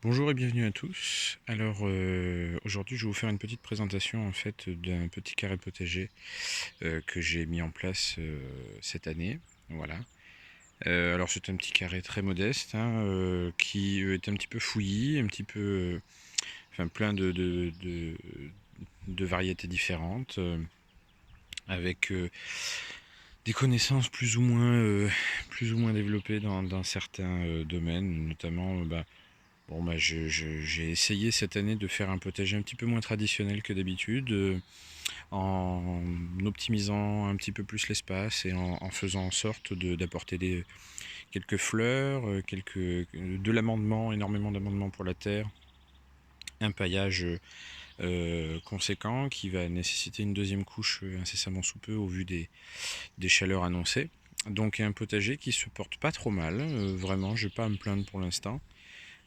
Bonjour et bienvenue à tous. Alors aujourd'hui je vais vous faire une petite présentation en fait d'un petit carré potager que j'ai mis en place cette année. Voilà. Alors c'est un petit carré très modeste qui est un petit peu fouillis, un petit peu, enfin plein de variétés différentes, avec des connaissances plus ou moins développées dans certains domaines, notamment j'ai essayé cette année de faire un potager un petit peu moins traditionnel que d'habitude, en optimisant un petit peu plus l'espace et en faisant en sorte d'apporter quelques fleurs, de l'amendement, énormément d'amendements pour la terre, un paillage conséquent qui va nécessiter une deuxième couche incessamment sous peu au vu des chaleurs annoncées. Donc un potager qui se porte pas trop mal, vraiment, je vais pas à me plaindre pour l'instant.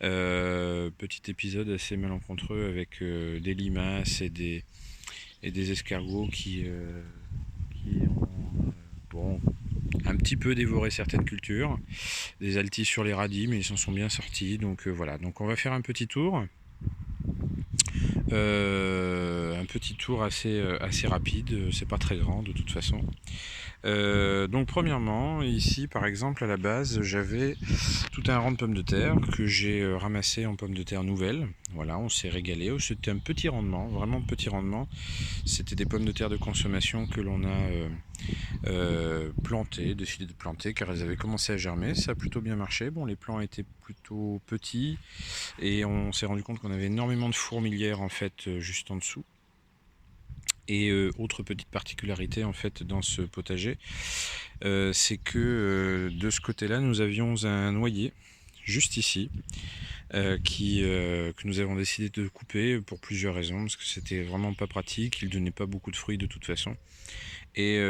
Petit épisode assez malencontreux avec des limaces et des escargots qui ont bon, un petit peu dévoré certaines cultures, des altis sur les radis, mais ils s'en sont bien sortis. Donc voilà, donc on va faire un petit tour assez rapide, c'est pas très grand de toute façon. Donc premièrement, ici par exemple à la base j'avais tout un rang de pommes de terre que j'ai ramassé en pommes de terre nouvelles. Voilà, on s'est régalé. C'était un petit rendement, vraiment petit rendement. C'était des pommes de terre de consommation que l'on a plantées, décidé de planter car elles avaient commencé à germer. Ça a plutôt bien marché. Bon, les plants étaient plutôt petits et on s'est rendu compte qu'on avait énormément de fourmilières en fait juste en dessous. Et autre petite particularité en fait dans ce potager, c'est que de ce côté-là, nous avions un noyer juste ici, que nous avons décidé de couper pour plusieurs raisons, parce que c'était vraiment pas pratique, il donnait pas beaucoup de fruits de toute façon. Et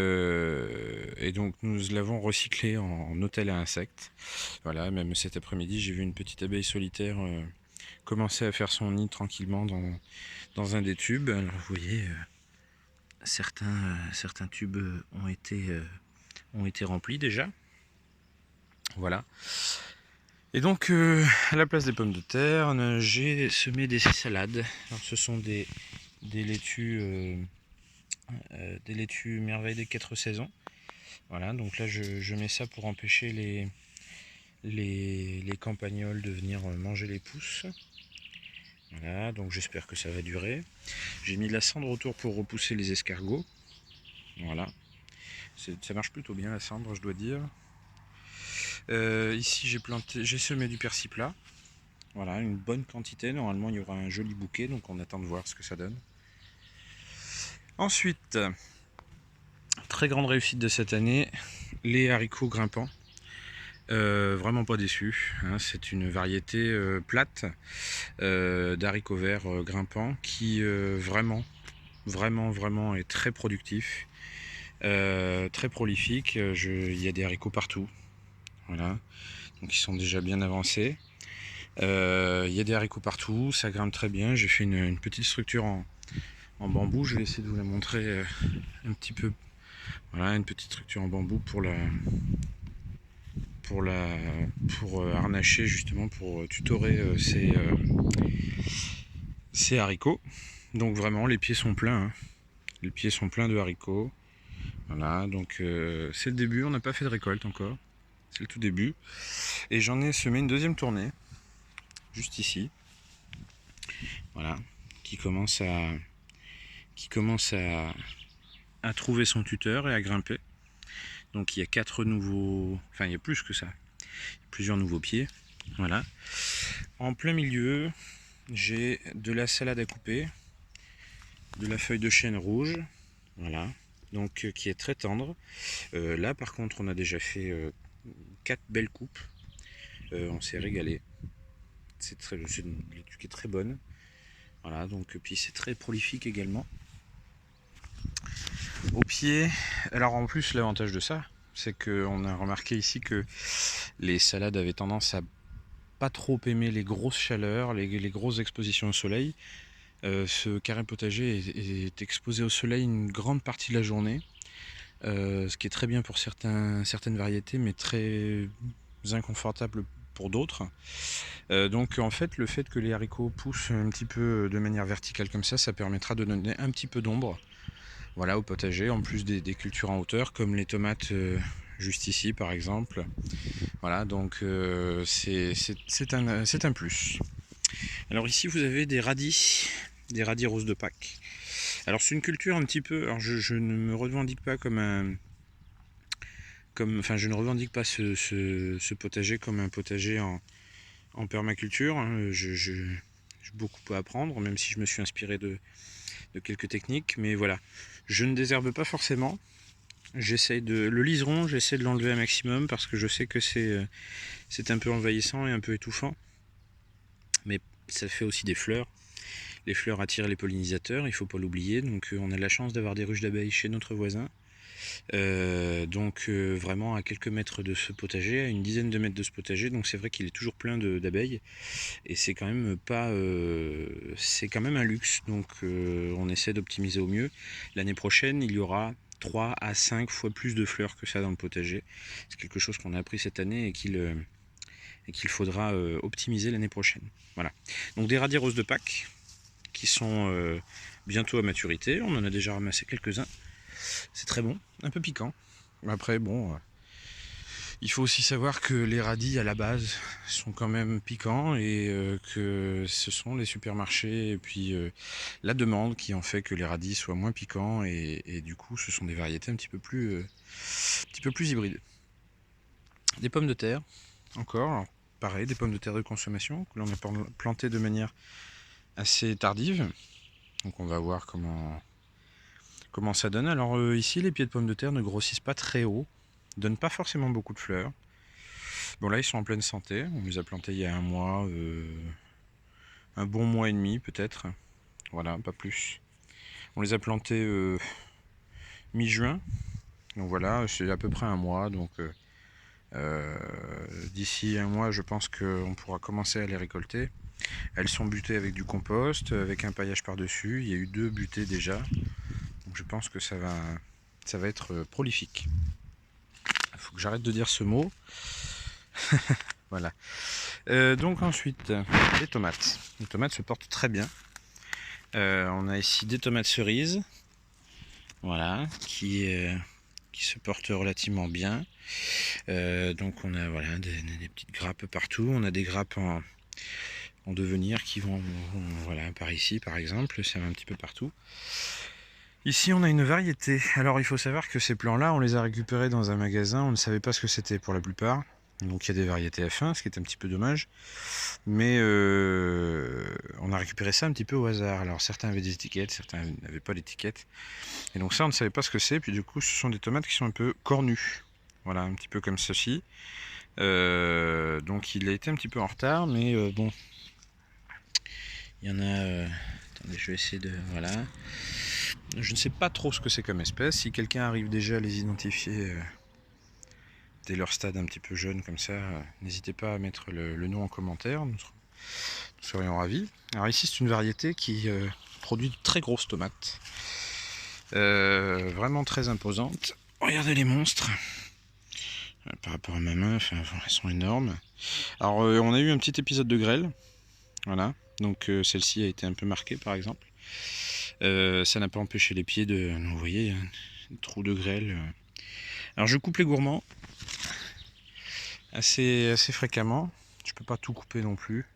donc nous l'avons recyclé en hôtel à insectes. Voilà, même cet après-midi, j'ai vu une petite abeille solitaire commencer à faire son nid tranquillement dans un des tubes. Alors vous voyez, certains tubes ont été remplis déjà. Voilà. Et donc, à la place des pommes de terre, j'ai semé des salades. Alors, ce sont des laitues merveilles des 4 saisons. Voilà, donc là, je mets ça pour empêcher les campagnols de venir manger les pousses. Voilà, donc j'espère que ça va durer. J'ai mis de la cendre autour pour repousser les escargots. Voilà, ça marche plutôt bien la cendre, je dois dire. Ici, j'ai semé du persil plat. Voilà, une bonne quantité. Normalement, il y aura un joli bouquet, donc on attend de voir ce que ça donne. Ensuite, très grande réussite de cette année, les haricots grimpants. Vraiment pas déçu, hein. C'est une variété plate d'haricots verts grimpants qui vraiment est très productif, très prolifique. Il y a des haricots partout. Voilà, donc ils sont déjà bien avancés. Il y a des haricots partout, ça grimpe très bien. J'ai fait une petite structure en bambou. Je vais essayer de vous la montrer un petit peu. Voilà, une petite structure en bambou pour harnacher justement, pour tutorer ces haricots. Donc vraiment, les pieds sont pleins, hein. Les pieds sont pleins de haricots. Voilà, donc c'est le début. On n'a pas fait de récolte encore. C'est le tout début. Et j'en ai semé une deuxième tournée, juste ici. Voilà, qui commence à trouver son tuteur et à grimper. Donc il y a 4 nouveaux, enfin il y a plus que ça, plusieurs nouveaux pieds. Voilà. En plein milieu, j'ai de la salade à couper, de la feuille de chêne rouge, voilà, donc qui est très tendre. Là par contre, on a déjà fait 4 belles coupes. On s'est régalé. C'est une laitue qui est très bonne. Voilà, donc puis c'est très prolifique également. Au pied, alors en plus l'avantage de ça, c'est qu'on a remarqué ici que les salades avaient tendance à pas trop aimer les grosses chaleurs, les grosses expositions au soleil. Ce carré potager est exposé au soleil une grande partie de la journée, ce qui est très bien pour certaines variétés, mais très inconfortable pour d'autres. Donc en fait, le fait que les haricots poussent un petit peu de manière verticale comme ça permettra de donner un petit peu d'ombre, voilà, au potager, en plus des cultures en hauteur, comme les tomates juste ici par exemple. Voilà, donc c'est un plus. Alors ici vous avez des radis roses de Pâques. Alors c'est une culture un petit peu, alors je ne me revendique pas enfin je ne revendique pas ce potager comme un potager en permaculture, hein. J'ai beaucoup à apprendre, même si je me suis inspiré de quelques techniques, mais voilà, je ne désherbe pas forcément. J'essaye le liseron, j'essaie de l'enlever un maximum parce que je sais que c'est un peu envahissant et un peu étouffant, mais ça fait aussi des fleurs. Les fleurs attirent les pollinisateurs, il ne faut pas l'oublier. Donc on a la chance d'avoir des ruches d'abeilles chez notre voisin. Vraiment à quelques mètres de ce potager, à une dizaine de mètres de ce potager. Donc c'est vrai qu'il est toujours plein d'abeilles. Et c'est quand même pas, c'est quand même un luxe. Donc on essaie d'optimiser au mieux. L'année prochaine, il y aura 3 à 5 fois plus de fleurs que ça dans le potager. C'est quelque chose qu'on a appris cette année et qu'il faudra optimiser l'année prochaine. Voilà. Donc des radis roses de Pâques qui sont bientôt à maturité. On en a déjà ramassé quelques-uns. C'est très bon, un peu piquant. Après, bon, il faut aussi savoir que les radis à la base sont quand même piquants et que ce sont les supermarchés et puis la demande qui en fait que les radis soient moins piquants et du coup ce sont des variétés un petit peu plus hybrides. Des pommes de terre, encore, alors, pareil, des pommes de terre de consommation que l'on a plantées de manière assez tardive. Donc on va voir comment ça donne. Alors ici les pieds de pommes de terre ne grossissent pas très haut, donnent pas forcément beaucoup de fleurs. Bon là ils sont en pleine santé, on les a plantés il y a un mois, un bon mois et demi peut-être, voilà, pas plus. On les a plantés mi-juin, donc voilà, c'est à peu près un mois, donc d'ici un mois je pense qu'on pourra commencer à les récolter. Elles sont butées avec du compost, avec un paillage par-dessus, il y a eu 2 butées déjà, donc je pense que ça va être prolifique. Il faut que j'arrête de dire ce mot. Voilà. Donc ensuite, les tomates. Les tomates se portent très bien. On a ici des tomates cerises, voilà, qui se portent relativement bien. Donc on a voilà, des petites grappes partout. On a des grappes en devenir qui vont voilà, par ici par exemple, ça va un petit peu partout. Ici on a une variété. Alors il faut savoir que ces plants-là, on les a récupérés dans un magasin, on ne savait pas ce que c'était pour la plupart. Donc il y a des variétés F1, ce qui est un petit peu dommage. Mais on a récupéré ça un petit peu au hasard. Alors certains avaient des étiquettes, certains n'avaient pas d'étiquettes. Et donc ça on ne savait pas ce que c'est. Puis du coup ce sont des tomates qui sont un peu cornues. Voilà, un petit peu comme ceci. Donc il a été un petit peu en retard, mais bon. Il y en a... attendez, je vais essayer de... Voilà. Je ne sais pas trop ce que c'est comme espèce. Si quelqu'un arrive déjà à les identifier dès leur stade un petit peu jeune comme ça, n'hésitez pas à mettre le nom en commentaire. Nous serions ravis. Alors ici c'est une variété qui produit de très grosses tomates. Vraiment très imposantes. Regardez les monstres. Par rapport à ma main, enfin, elles sont énormes. Alors on a eu un petit épisode de grêle. Voilà. Donc celle-ci a été un peu marquée par exemple. Ça n'a pas empêché les pieds de... Vous voyez, il y a un trou de grêle. Alors je coupe les gourmands assez fréquemment. Je peux pas tout couper non plus.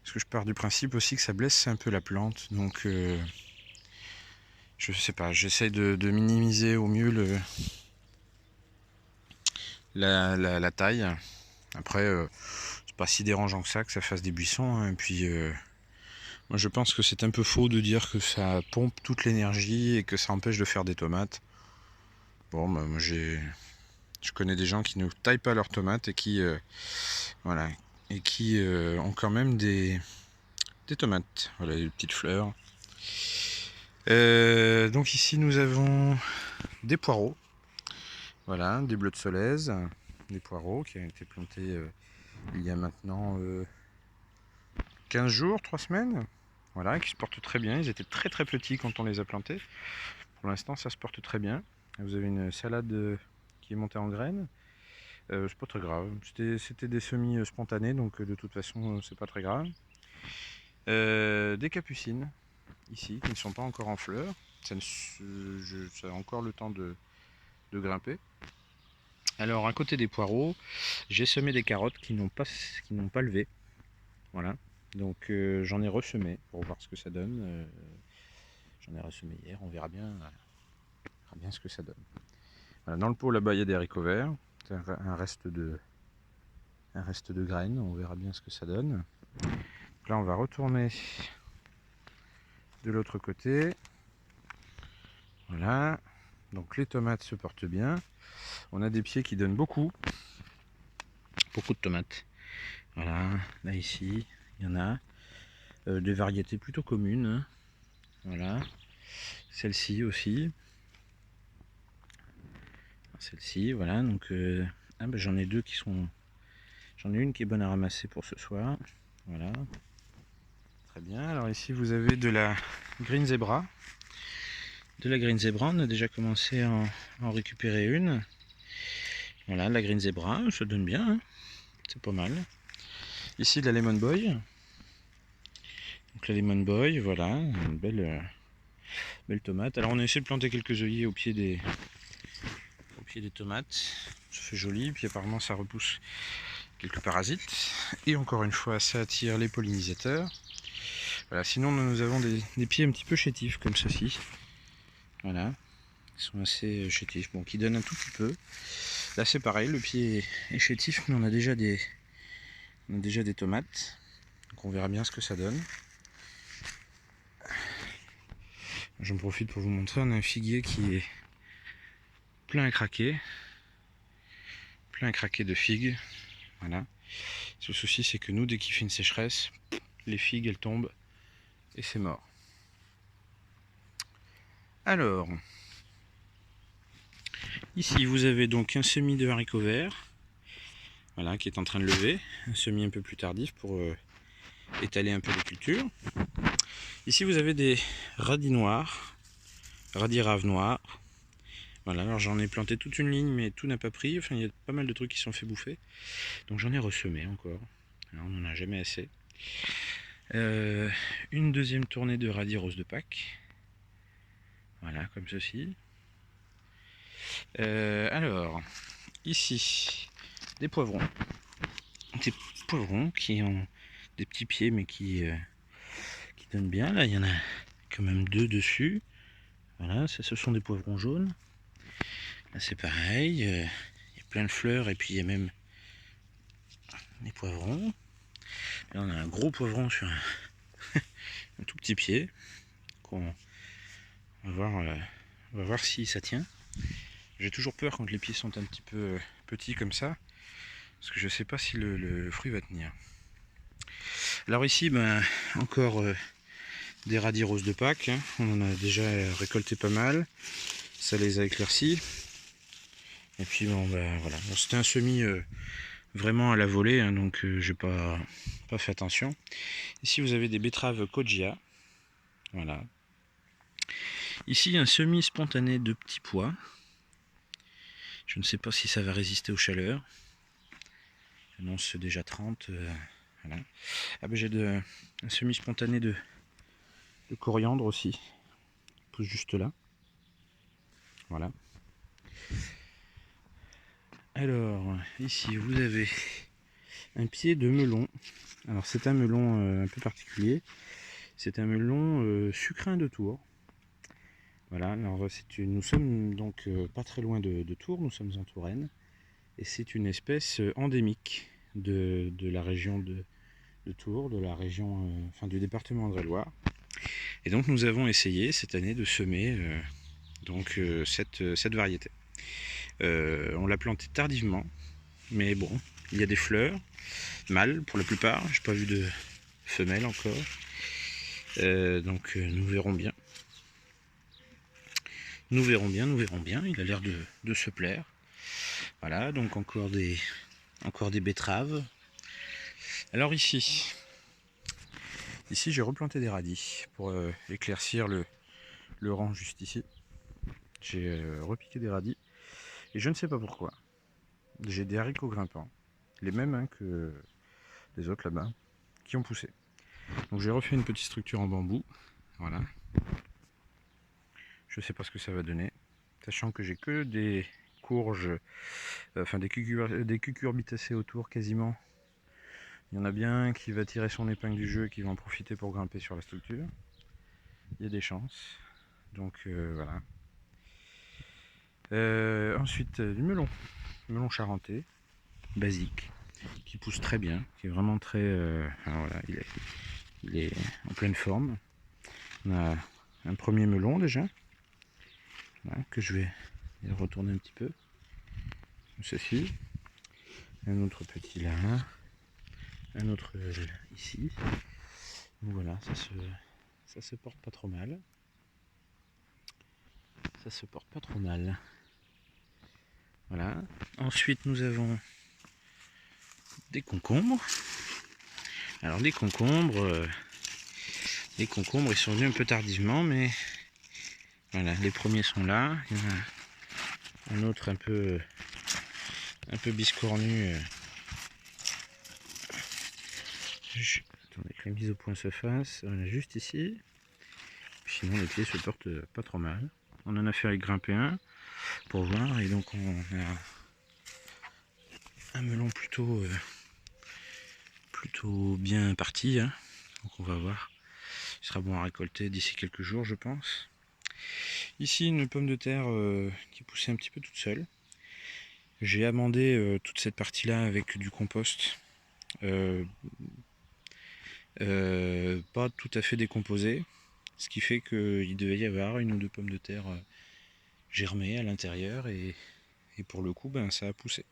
Parce que je pars du principe aussi que ça blesse un peu la plante. Donc je sais pas, j'essaie de minimiser au mieux la taille. Après, c'est pas si dérangeant que ça fasse des buissons. Hein. Et puis moi je pense que c'est un peu faux de dire que ça pompe toute l'énergie et que ça empêche de faire des tomates. Bon, bah, moi je connais des gens qui ne taillent pas leurs tomates et qui voilà, et qui ont quand même des tomates. Voilà, des petites fleurs. Donc ici nous avons des poireaux. Voilà, des bleus de Solèze, des poireaux qui ont été plantés il y a maintenant 15 jours, 3 semaines. Voilà, qui se portent très bien. Ils étaient très très petits quand on les a plantés. Pour l'instant, ça se porte très bien. Vous avez une salade qui est montée en graines. C'est pas très grave. C'était des semis spontanés, donc de toute façon, c'est pas très grave. Des capucines, ici, qui ne sont pas encore en fleurs. Ça a encore le temps de grimper. Alors, à côté des poireaux, j'ai semé des carottes qui n'ont pas levé. Voilà. Donc, j'en ai ressemé pour voir ce que ça donne. J'en ai ressemé hier, on verra bien ce que ça donne. Voilà, dans le pot là-bas, il y a des haricots verts. C'est un reste de graines, on verra bien ce que ça donne. Donc là, on va retourner de l'autre côté. Voilà. Donc les tomates se portent bien. On a des pieds qui donnent beaucoup de tomates. Voilà, là ici, il y en a des variétés plutôt communes. Voilà, celle-ci aussi. Celle-ci, voilà. Donc j'en ai deux qui sont. J'en ai une qui est bonne à ramasser pour ce soir. Voilà. Très bien. Alors ici vous avez de la Green Zebra. On a déjà commencé à en récupérer une. Voilà, la Green Zebra, ça donne bien, hein. C'est pas mal. Ici de la Lemon Boy. Donc la Lemon Boy, voilà, une belle tomate. Alors on a essayé de planter quelques œillets au pied des tomates. Ça fait joli, puis apparemment ça repousse quelques parasites. Et encore une fois, ça attire les pollinisateurs. Voilà, sinon nous avons des pieds un petit peu chétifs comme ceci. Voilà, ils sont assez chétifs, bon, qui donnent un tout petit peu. Là c'est pareil, le pied est chétif, mais on a déjà des tomates. Donc on verra bien ce que ça donne. J'en profite pour vous montrer, on a un figuier qui est plein à craquer de figues. Voilà. Le souci c'est que nous, dès qu'il fait une sécheresse, les figues elles tombent et c'est mort. Alors, ici vous avez donc un semis de haricots verts, voilà, qui est en train de lever, un semis un peu plus tardif pour étaler un peu les cultures. Ici vous avez des radis noirs, radis raves noirs. Voilà, alors j'en ai planté toute une ligne, mais tout n'a pas pris. Enfin, il y a pas mal de trucs qui sont fait bouffer. Donc j'en ai ressemé encore. Alors, on n'en a jamais assez. Une deuxième tournée de radis rose de Pâques. Voilà, comme ceci. Alors, ici, des poivrons. Des poivrons qui ont des petits pieds, mais qui donnent bien. Là, il y en a quand même deux dessus. Voilà, ça, ce sont des poivrons jaunes. Là, c'est pareil. Il y a plein de fleurs et puis il y a même des poivrons. Là, on a un gros poivron sur un tout petit pied. On va voir si ça tient. J'ai toujours peur quand les pieds sont un petit peu petits comme ça, parce que je ne sais pas si le fruit va tenir. Alors ici, encore des radis roses de Pâques, hein. On en a déjà récolté pas mal, ça les a éclaircis. Et puis bon, voilà, c'était un semis vraiment à la volée, hein, donc j'ai pas fait attention. Ici vous avez des betteraves Kojia, voilà. Ici un semis spontané de petits pois. Je ne sais pas si ça va résister aux chaleurs. J'annonce déjà 30. Voilà. Ah j'ai un semis spontané de coriandre aussi. Il pousse juste là. Voilà. Alors, ici vous avez un pied de melon. Alors c'est un melon un peu particulier. C'est un melon sucrin de Tours. Voilà, alors nous sommes donc pas très loin de Tours, nous sommes en Touraine. Et c'est une espèce endémique de la région de Tours, de la région, du département Indre-et-Loire. Et donc nous avons essayé cette année de semer cette variété. On l'a plantée tardivement, mais bon, il y a des fleurs, mâles pour la plupart, j'ai pas vu de femelles encore. Donc nous verrons bien. Nous verrons bien, il a l'air de se plaire. Voilà, donc encore des betteraves. Alors ici j'ai replanté des radis pour éclaircir le rang juste ici. J'ai repiqué des radis et je ne sais pas pourquoi. j'ai des haricots grimpants, les mêmes hein, que les autres là-bas, qui ont poussé. Donc j'ai refait une petite structure en bambou, voilà. Je sais pas ce que ça va donner, sachant que j'ai que des courges, enfin des cucurbitacées autour quasiment. Il y en a bien un qui va tirer son épingle du jeu et qui va en profiter pour grimper sur la structure. Il y a des chances. Donc voilà. Ensuite du melon charentais, basique, qui pousse très bien, qui est vraiment très... voilà, il est en pleine forme. On a un premier melon déjà, voilà, que je vais retourner un petit peu, comme ceci. Un autre petit là, un autre ici. Donc voilà, ça se porte pas trop mal. Ça se porte pas trop mal. Voilà. Ensuite, nous avons des concombres. Alors les concombres, ils sont venus un peu tardivement, mais voilà, les premiers sont là. Il y en a un autre un peu biscornu. Attendez que la mise au point se fasse. Voilà, juste ici. Sinon les pieds se portent pas trop mal. On en a fait avec grimper un pour voir, et donc on a un melon plutôt bien parti, hein. Donc on va voir. Il sera bon à récolter d'ici quelques jours, je pense. Ici une pomme de terre qui poussait un petit peu toute seule. J'ai amendé toute cette partie là avec du compost pas tout à fait décomposé, ce qui fait qu'il devait y avoir une ou deux pommes de terre germées à l'intérieur, et pour le coup ben, ça a poussé.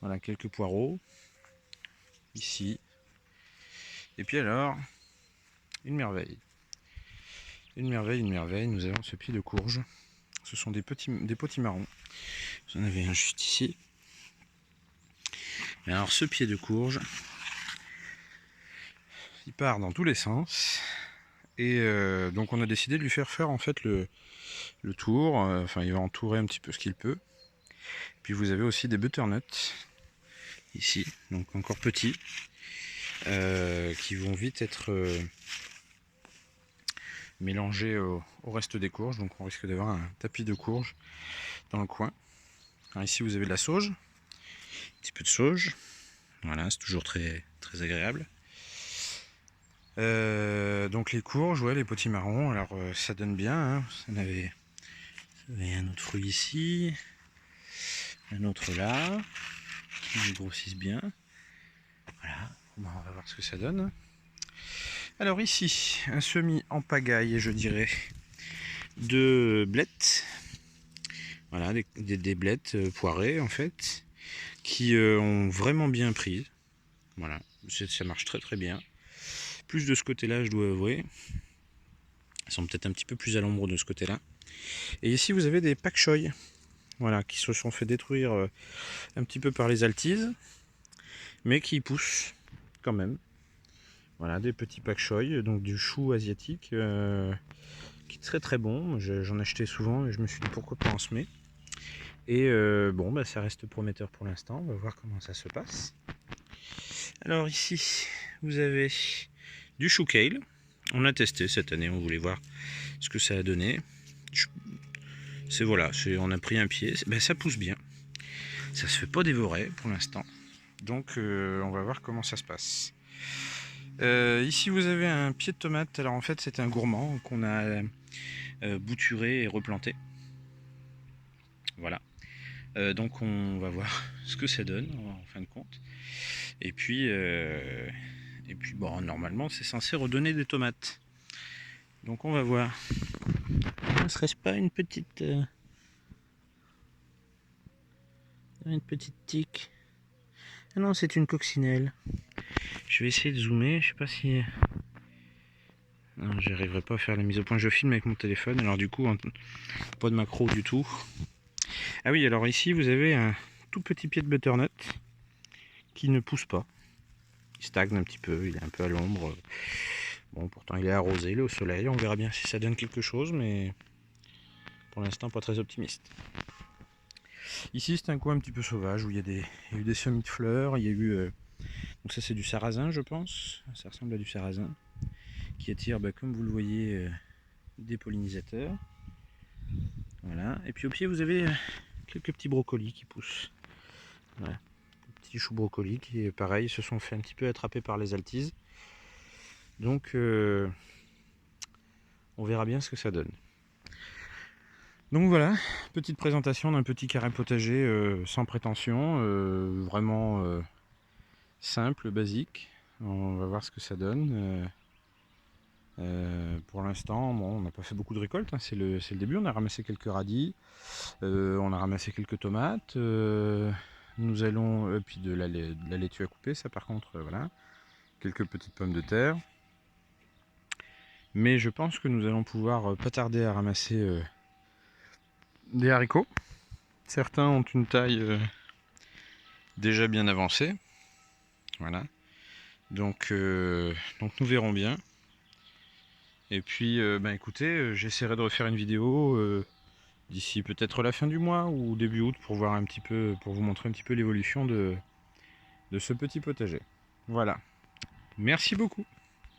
Voilà, quelques poireaux ici, et puis alors une merveille, nous avons ce pied de courge. Ce sont des potimarrons. Vous en avez un juste ici. Et alors ce pied de courge, il part dans tous les sens, et donc on a décidé de lui faire en fait le tour. Enfin, il va entourer un petit peu ce qu'il peut. Puis vous avez aussi des butternuts ici, donc encore petits, qui vont vite être mélangés au reste des courges. Donc on risque d'avoir un tapis de courges dans le coin. Alors ici vous avez de la sauge, un petit peu de sauge. Voilà, c'est toujours très agréable. Donc les courges, ouais, les potimarrons, alors ça donne bien, hein. Vous avez un autre fruit ici, un autre là, ils grossissent bien. Voilà, bon, on va voir ce que ça donne. Alors ici, un semis en pagaille, je dirais, de blettes. Voilà, des blettes poirées en fait, qui ont vraiment bien pris. Voilà, ça marche très bien. Plus de ce côté-là, je dois avouer. Elles sont peut-être un petit peu plus à l'ombre de ce côté-là. Et ici, vous avez des pak choy, voilà, qui se sont fait détruire un petit peu par les altises, mais qui poussent quand même. Voilà, des petits pak choy, donc du chou asiatique, qui est très bon. J'en achetais souvent et je me suis dit pourquoi pas en semer. Et bon, bah, ça reste prometteur pour l'instant. On va voir comment ça se passe. Alors ici, vous avez du chou kale. On a testé cette année, on voulait voir ce que ça a donné. Voilà, on a pris un pied. Ben, ça pousse bien. Ça se fait pas dévorer pour l'instant. Donc on va voir comment ça se passe. Ici vous avez un pied de tomate. Alors en fait c'est un gourmand qu'on a bouturé et replanté. Voilà. Donc on va voir ce que ça donne en fin de compte. Et puis bon, normalement c'est censé redonner des tomates. Donc on va voir. Ne serait-ce pas une petite tique? Ah non, c'est une coccinelle. Je vais essayer de zoomer, je sais pas si... Non, j'arriverai pas à faire la mise au point. Je filme avec mon téléphone, alors du coup, pas de macro du tout. Ah oui, alors ici, vous avez un tout petit pied de butternut qui ne pousse pas. Il stagne un petit peu, il est un peu à l'ombre. Bon, pourtant, il est arrosé, il est au soleil. On verra bien si ça donne quelque chose, mais pour l'instant, pas très optimiste. Ici c'est un coin un petit peu sauvage où il y a eu des semis de fleurs, il y a eu... donc ça c'est du sarrasin je pense, ça ressemble à du sarrasin, qui attire, comme vous le voyez, des pollinisateurs. Voilà, et puis au pied vous avez quelques petits brocolis qui poussent. Voilà. Petits choux brocolis qui, pareil, se sont fait un petit peu attraper par les altises. Donc, on verra bien ce que ça donne. Donc voilà, petite présentation d'un petit carré potager sans prétention, vraiment simple, basique. On va voir ce que ça donne. Pour l'instant, bon, on n'a pas fait beaucoup de récoltes, hein, c'est le début. On a ramassé quelques radis, on a ramassé quelques tomates. Nous allons, puis de la laitue à couper, ça par contre, voilà. Quelques petites pommes de terre. Mais je pense que nous allons pouvoir pas tarder à ramasser des haricots. Certains ont une taille déjà bien avancée. Voilà. Donc nous verrons bien. Et puis écoutez, j'essaierai de refaire une vidéo d'ici peut-être la fin du mois ou début août pour voir un petit peu, pour vous montrer un petit peu l'évolution de ce petit potager. Voilà. Merci beaucoup.